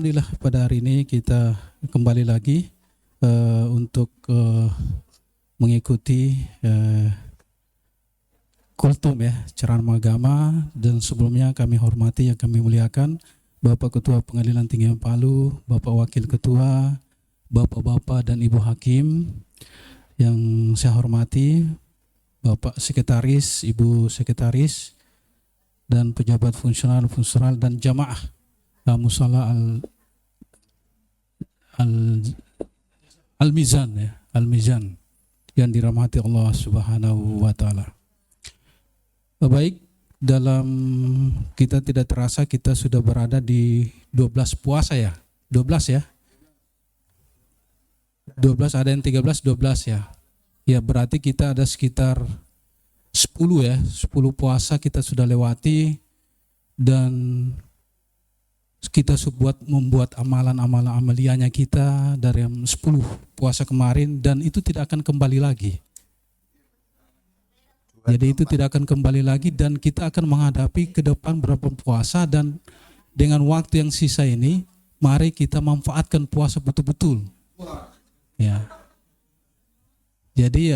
Alhamdulillah pada hari ini kita kembali lagi untuk mengikuti kultum ya, ceramah agama. Dan sebelumnya kami hormati yang kami muliakan Bapak Ketua Pengadilan Tinggi Palu, Bapak Wakil Ketua, Bapak-bapak dan Ibu Hakim yang saya hormati, Bapak Sekretaris, Ibu Sekretaris, dan pejabat fungsional dan jamaah Musala Al-Mizan ya, Al-Mizan yang dirahmati Allah Subhanahu wa taala. Baik, dalam kita tidak terasa kita sudah berada di 12 puasa ya. 12 ya. 12 ada yang 13, 12 ya. Ya berarti kita ada sekitar 10 ya, 10 puasa kita sudah lewati dan kita membuat amalan-amalan amaliyahnya kita dari 10 puasa kemarin dan itu tidak akan kembali lagi. Jadi itu tidak akan kembali lagi dan kita akan menghadapi ke depan berapa puasa dan dengan waktu yang sisa ini mari kita manfaatkan puasa betul-betul. Ya. Jadi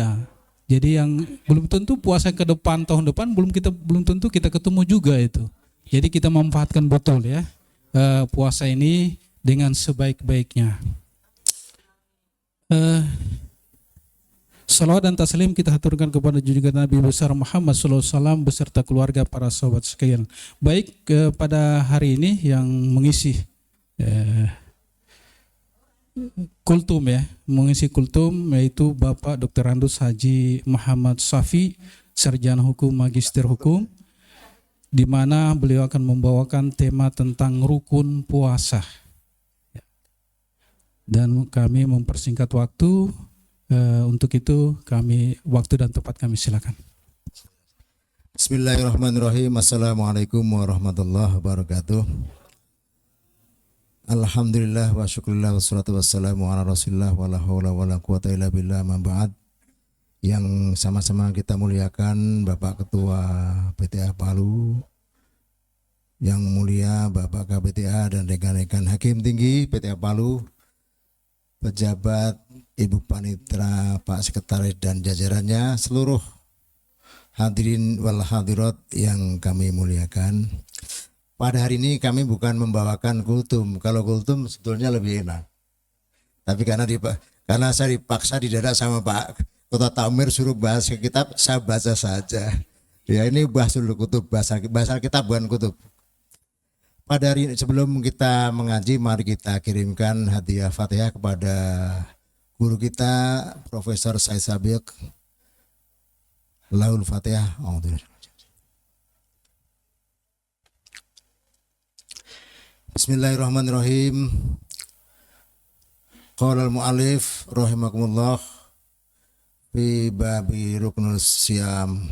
yang belum tentu puasa ke depan tahun depan belum tentu kita ketemu juga itu. Jadi kita manfaatkan betul ya. Puasa ini dengan sebaik-baiknya. Salawat dan taslim kita haturkan kepada junjungan Nabi besar Muhammad SAW beserta keluarga para sahabat sekalian. Baik, pada hari ini yang mengisi kultum ya, mengisi kultum yaitu Bapak Dr. Andus Haji Muhammad Safi, Sarjana Hukum, Magister Hukum, di mana beliau akan membawakan tema tentang rukun puasa. Dan kami mempersingkat waktu, untuk itu waktu dan tempat kami silakan. Bismillahirrahmanirrahim. Assalamualaikum warahmatullahi wabarakatuh. Alhamdulillah wa syukurillah wassalatu wassalamu ala rasulillah wa la hawla wa la quwata illa billah ma ba'd. Yang sama-sama kita muliakan Bapak Ketua PTA Palu, yang mulia Bapak KPTA dan rekan-rekan Hakim Tinggi PTA Palu, pejabat, Ibu Panitra, Pak Sekretaris dan jajarannya, seluruh hadirin wal hadirat yang kami muliakan. Pada hari ini kami bukan membawakan kultum. Kalau kultum sebetulnya lebih enak. Tapi karena saya dipaksa didadak sama Pak Kota Tamir suruh bahas kitab, saya baca saja. Ya ini bahas dulu kutub, bahasa kitab bukan kutub. Pada hari ini sebelum kita mengaji, mari kita kirimkan hadiah Fatihah kepada guru kita Profesor Said Sabiq. Lahul Fatihah. Bismillahirrahmanirrahim. Qala al-mu'allif rahimakumullah fi babi ruknul siyam.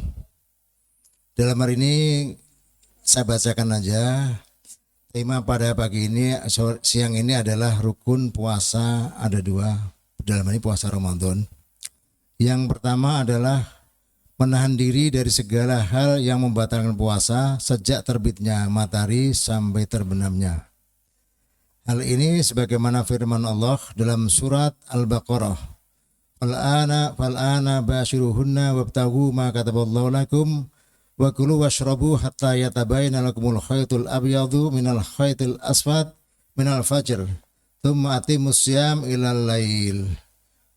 Dalam hari ini saya bacakan aja. Tema pada pagi ini, siang ini adalah rukun puasa, ada dua. Dalam ini puasa Ramadan. Yang pertama adalah menahan diri dari segala hal yang membatalkan puasa sejak terbitnya matahari sampai terbenamnya. Hal ini sebagaimana firman Allah dalam surat Al-Baqarah. Fal'ana bashiruhunna wabtaghu ma kataballahu lakum wa kulu washrabu hatta yatabayyana lakumul khaytul abyadu minal khaytil aswad minal fajr tsumma atimus syiyam ilal lail.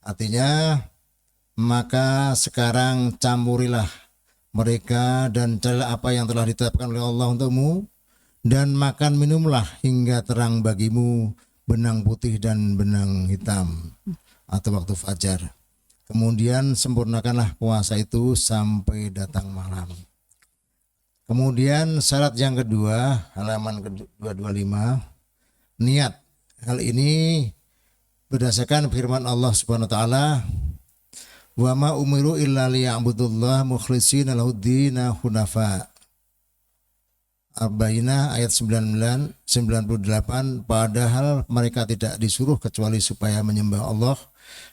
Artinya, maka sekarang campurilah mereka dan carilah apa yang telah ditetapkan oleh Allah untukmu, dan makan minumlah hingga terang bagimu benang putih dan benang hitam atau waktu fajar. Kemudian sempurnakanlah puasa itu sampai datang malam. Kemudian syarat yang kedua, halaman 225, niat. Hal ini berdasarkan firman Allah Subhanahu wa taala, wa ma umiru illa liya'budullaha mukhlishina lahuddina hunafa. Al-Bayyinah ayat 98, padahal mereka tidak disuruh kecuali supaya menyembah Allah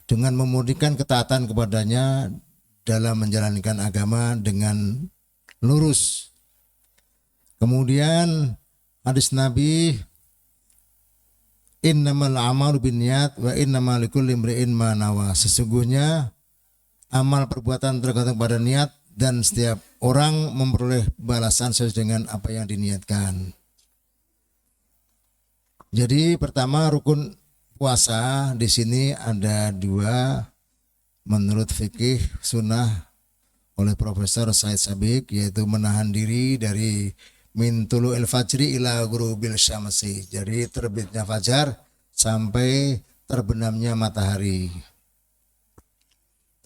dengan memurnikan ketaatan kepadanya dalam menjalankan agama dengan lurus. Kemudian hadis Nabi innamal a'malu binniyat wa innamal likulli imri'in ma nawa. Sesungguhnya amal perbuatan tergantung pada niat dan setiap orang memperoleh balasan sesuai dengan apa yang diniatkan. Jadi pertama rukun puasa di sini ada dua menurut fikih sunnah oleh Profesor Said Sabiq, yaitu menahan diri dari min tulu'il fajri ila ghurubil syamsi. Jadi terbitnya fajar sampai terbenamnya matahari.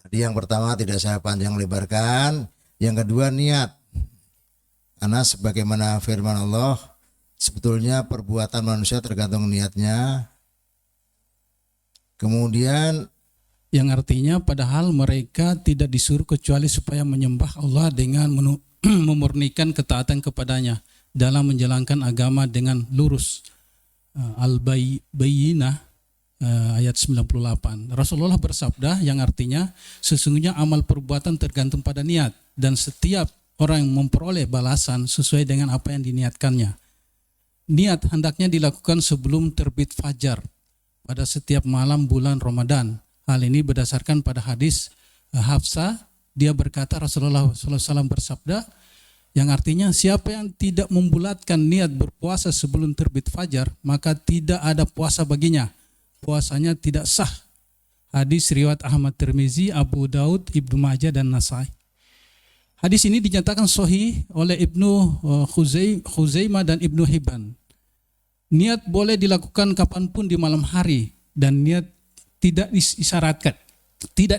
Tadi yang pertama tidak saya panjang lebarkan. Yang kedua niat. Karena sebagaimana firman Allah, sebetulnya perbuatan manusia tergantung niatnya. Kemudian yang artinya padahal mereka tidak disuruh kecuali supaya menyembah Allah dengan memurnikan ketaatan kepadanya dalam menjalankan agama dengan lurus. Al-Bayyinah ayat 98. Rasulullah bersabda yang artinya sesungguhnya amal perbuatan tergantung pada niat dan setiap orang yang memperoleh balasan sesuai dengan apa yang diniatkannya. Niat hendaknya dilakukan sebelum terbit fajar pada setiap malam bulan Ramadan. Hal ini berdasarkan pada hadis Hafsah. Dia berkata Rasulullah SAW bersabda yang artinya siapa yang tidak membulatkan niat berpuasa sebelum terbit fajar maka tidak ada puasa baginya. Puasanya tidak sah. Hadis riwayat Ahmad Tirmizi, Abu Daud, Ibnu Majah dan Nasai. Hadis ini dinyatakan sahih oleh Ibnu Khuzaimah dan Ibnu Hibban. Niat boleh dilakukan kapanpun di malam hari dan niat tidak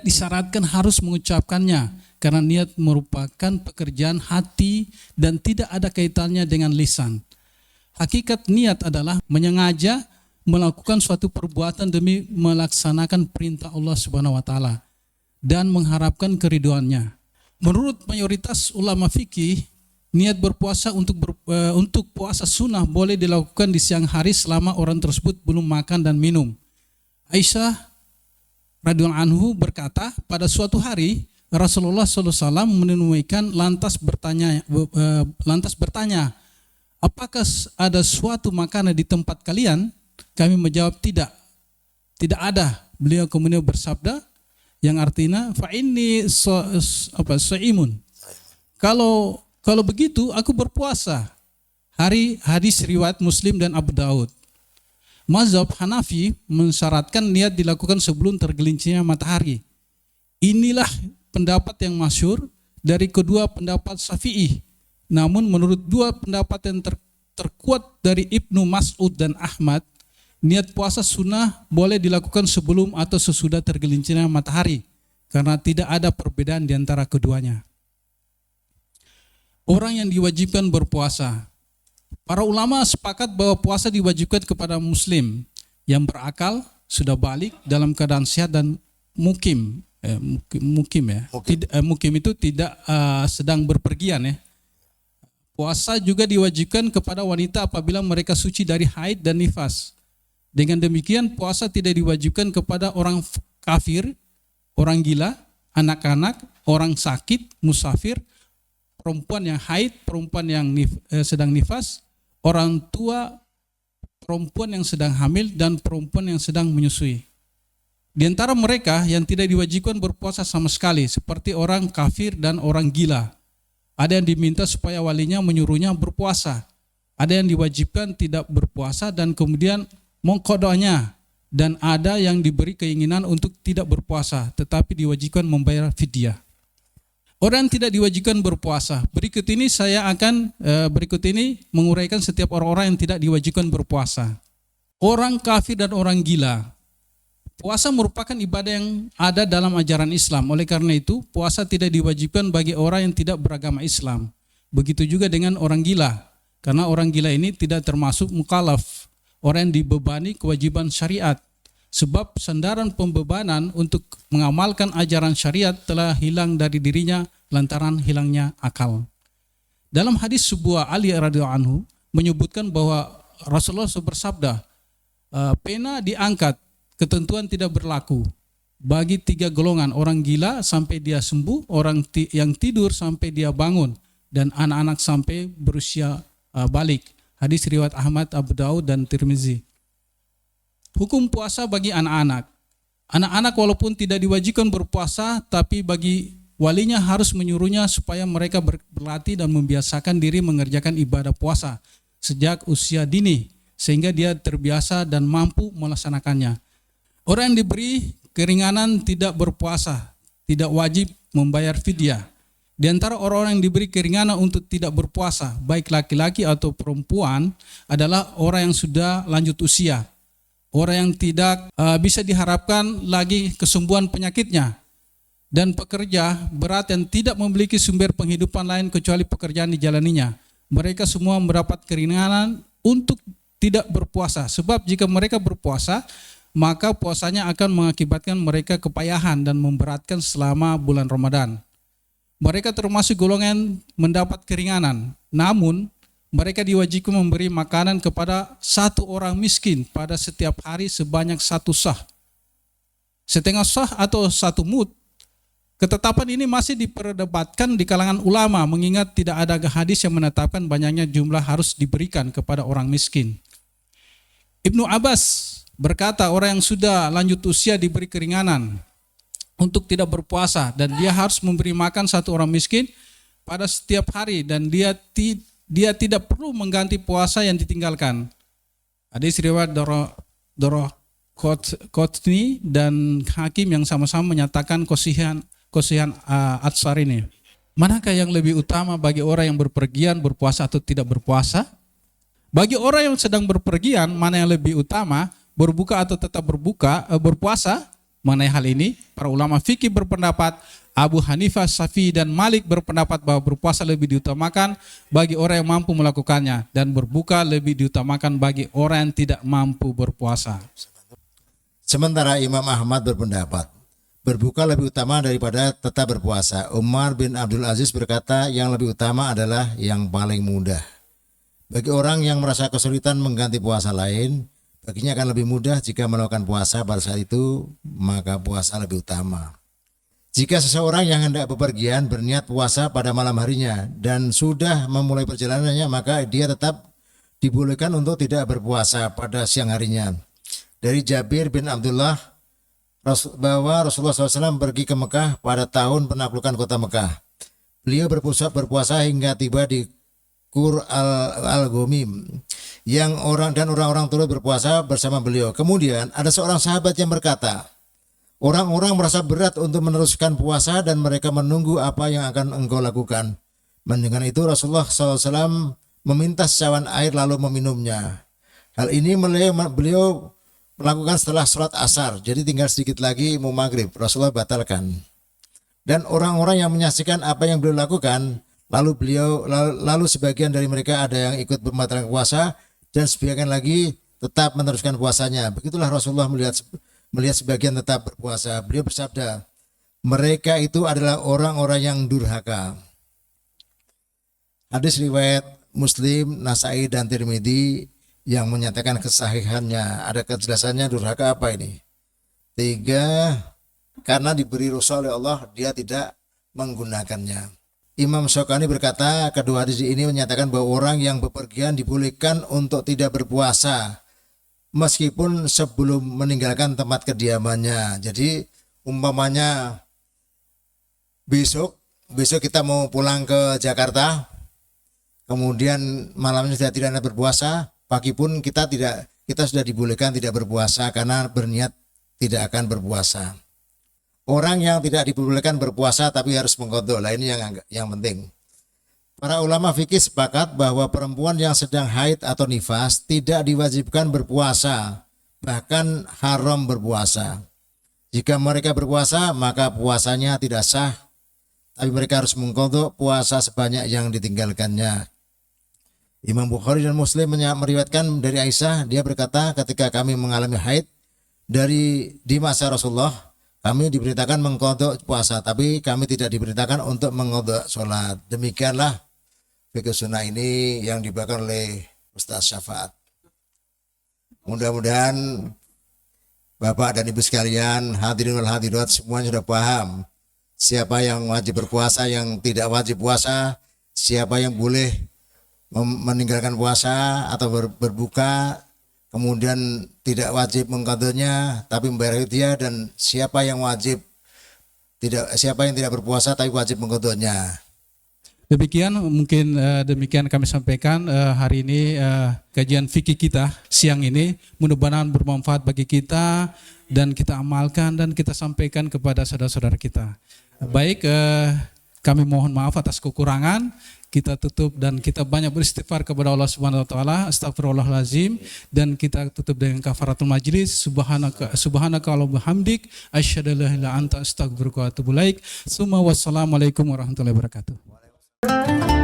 disyaratkan harus mengucapkannya karena niat merupakan pekerjaan hati dan tidak ada kaitannya dengan lisan. Hakikat niat adalah menyengaja melakukan suatu perbuatan demi melaksanakan perintah Allah Subhanahu wa taala dan mengharapkan keridhoannya. Menurut mayoritas ulama fikih, niat berpuasa untuk puasa sunnah boleh dilakukan di siang hari selama orang tersebut belum makan dan minum. Aisyah radhiyallahu anhu berkata, pada suatu hari Rasulullah SAW menemuikan lantas bertanya, apakah ada suatu makanan di tempat kalian? Kami menjawab tidak ada. Beliau kemudian bersabda yang artinya fa inni shaimun. Kalau begitu aku berpuasa. Hadis riwayat Muslim dan Abu Daud. Mazhab Hanafi mensyaratkan niat dilakukan sebelum tergelincirnya matahari. Inilah pendapat yang masyhur dari kedua pendapat Syafi'i. Namun menurut dua pendapat yang terkuat dari Ibnu Mas'ud dan Ahmad, niat puasa sunnah boleh dilakukan sebelum atau sesudah tergelincirnya matahari karena tidak ada perbedaan di antara keduanya. Orang yang diwajibkan berpuasa. Para ulama sepakat bahwa puasa diwajibkan kepada muslim yang berakal, sudah balik, dalam keadaan sehat dan mukim. Mukim itu tidak sedang berpergian ya. Puasa juga diwajibkan kepada wanita apabila mereka suci dari haid dan nifas. Dengan demikian puasa tidak diwajibkan kepada orang kafir, orang gila, anak-anak, orang sakit, musafir, perempuan yang haid, perempuan yang sedang nifas, orang tua, perempuan yang sedang hamil, dan perempuan yang sedang menyusui. Di antara mereka yang tidak diwajibkan berpuasa sama sekali, seperti orang kafir dan orang gila. Ada yang diminta supaya walinya menyuruhnya berpuasa. Ada yang diwajibkan tidak berpuasa dan kemudian mengqadanya. Dan ada yang diberi keinginan untuk tidak berpuasa, tetapi diwajibkan membayar fidyah. Orang yang tidak diwajibkan berpuasa. Berikut ini saya akan menguraikan setiap orang-orang yang tidak diwajibkan berpuasa. Orang kafir dan orang gila. Puasa merupakan ibadah yang ada dalam ajaran Islam. Oleh karena itu, puasa tidak diwajibkan bagi orang yang tidak beragama Islam. Begitu juga dengan orang gila. Karena orang gila ini tidak termasuk mukallaf, orang yang dibebani kewajiban syariat. Sebab sandaran pembebanan untuk mengamalkan ajaran syariat telah hilang dari dirinya lantaran hilangnya akal. Dalam hadis sebuah Ali radhiyallahu anhu menyebutkan bahwa Rasulullah bersabda, pena diangkat, ketentuan tidak berlaku bagi tiga golongan, orang gila sampai dia sembuh, orang yang tidur sampai dia bangun, dan anak-anak sampai berusia balik. Hadis riwayat Ahmad, Abu Daud dan Tirmizi. Hukum puasa bagi anak-anak. Anak-anak walaupun tidak diwajibkan berpuasa, tapi bagi walinya harus menyuruhnya supaya mereka berlatih dan membiasakan diri mengerjakan ibadah puasa sejak usia dini, sehingga dia terbiasa dan mampu melaksanakannya. Orang yang diberi keringanan tidak berpuasa, tidak wajib membayar fidyah. Di antara orang-orang yang diberi keringanan untuk tidak berpuasa, baik laki-laki atau perempuan, adalah orang yang sudah lanjut usia. Orang yang tidak bisa diharapkan lagi kesembuhan penyakitnya. Dan pekerja berat yang tidak memiliki sumber penghidupan lain kecuali pekerjaan dijalaninya. Mereka semua mendapat keringanan untuk tidak berpuasa. Sebab jika mereka berpuasa, maka puasanya akan mengakibatkan mereka kepayahan dan memberatkan selama bulan Ramadan. Mereka termasuk golongan mendapat keringanan, namun mereka diwajibkan memberi makanan kepada satu orang miskin pada setiap hari sebanyak 1 sah. Setengah sah atau 1 mud. Ketetapan ini masih diperdebatkan di kalangan ulama, mengingat tidak ada hadis yang menetapkan banyaknya jumlah harus diberikan kepada orang miskin. Ibnu Abbas berkata, orang yang sudah lanjut usia diberi keringanan untuk tidak berpuasa, dan dia harus memberi makan satu orang miskin pada setiap hari, dan dia tidak perlu mengganti puasa yang ditinggalkan. Hadis riwayat Daraqutni dan Hakim yang sama-sama menyatakan kosihan Atsar ini. Manakah yang lebih utama bagi orang yang berpergian berpuasa atau tidak berpuasa? Bagi orang yang sedang berpergian, mana yang lebih utama, berbuka atau tetap berpuasa? Mengenai hal ini, para ulama fikih berpendapat, Abu Hanifah, Syafi'i dan Malik berpendapat bahwa berpuasa lebih diutamakan bagi orang yang mampu melakukannya, dan berbuka lebih diutamakan bagi orang yang tidak mampu berpuasa. Sementara Imam Ahmad berpendapat berbuka lebih utama daripada tetap berpuasa. Umar bin Abdul Aziz berkata, yang lebih utama adalah yang paling mudah. Bagi orang yang merasa kesulitan mengganti puasa lain, baginya akan lebih mudah jika melakukan puasa pada saat itu, maka puasa lebih utama. Jika seseorang yang hendak bepergian berniat puasa pada malam harinya dan sudah memulai perjalanannya, maka dia tetap dibolehkan untuk tidak berpuasa pada siang harinya. Dari Jabir bin Abdullah bahwa Rasulullah SAW pergi ke Mekah pada tahun penaklukan kota Mekah. Beliau berpuasa hingga tiba di Qur al-Ghamim, yang orang-orang turut berpuasa bersama beliau. Kemudian ada seorang sahabat yang berkata, orang-orang merasa berat untuk meneruskan puasa dan mereka menunggu apa yang akan engkau lakukan. Mendengar itu Rasulullah SAW meminta secawan air lalu meminumnya. Hal ini beliau melakukan setelah sholat asar, jadi tinggal sedikit lagi mau maghrib. Rasulullah batalkan. Dan orang-orang yang menyaksikan apa yang beliau lakukan, lalu sebagian dari mereka ada yang ikut membatalkan puasa dan sebagian lagi tetap meneruskan puasanya. Begitulah Rasulullah melihat sebagian tetap berpuasa. Beliau bersabda, mereka itu adalah orang-orang yang durhaka. Hadis riwayat Muslim, Nasai dan Tirmidzi yang menyatakan kesahihannya. Ada kejelasannya durhaka apa ini? 3, karena diberi rusa oleh Allah, dia tidak menggunakannya. Imam Syaukani berkata, kedua hadis ini menyatakan bahwa orang yang bepergian dibolehkan untuk tidak berpuasa meskipun sebelum meninggalkan tempat kediamannya. Jadi umpamanya besok kita mau pulang ke Jakarta, kemudian malamnya sudah tidak berpuasa, pagi pun kita sudah dibolehkan tidak berpuasa karena berniat tidak akan berpuasa. Orang yang tidak diperbolehkan berpuasa tapi harus mengqadha. Lah ini yang penting. Para ulama fikih sepakat bahwa perempuan yang sedang haid atau nifas tidak diwajibkan berpuasa, bahkan haram berpuasa. Jika mereka berpuasa, maka puasanya tidak sah, tapi mereka harus mengqadha puasa sebanyak yang ditinggalkannya. Imam Bukhari dan Muslim meriwayatkan dari Aisyah, dia berkata, ketika kami mengalami haid di masa Rasulullah, kami diberitakan mengqadha puasa, tapi kami tidak diberitakan untuk mengqadha sholat. Demikianlah fikih sunnah ini yang dibawakan oleh Ustaz Syafaat. Mudah-mudahan Bapak dan Ibu sekalian, hadirin wal hadirat, semuanya sudah paham siapa yang wajib berpuasa, yang tidak wajib puasa, siapa yang boleh meninggalkan puasa atau berbuka, kemudian tidak wajib mengqadanya tapi membayar fidyah, dan siapa yang tidak berpuasa tapi wajib mengqadanya. Demikian mungkin demikian kami sampaikan hari ini kajian fikih kita siang ini, mudah-mudahan bermanfaat bagi kita dan kita amalkan dan kita sampaikan kepada saudara-saudara kita. Baik, kami mohon maaf atas kekurangan. Kita tutup dan kita banyak beristighfar kepada Allah Subhanahu wa taala, astagfirullahalazim, dan kita tutup dengan kafaratul majlis, subhanaka Allahumma hamdik asyhadu an la ilaha illa anta astaghfiruka wa atubu ilaik. Wassalamualaikum warahmatullahi wabarakatuh.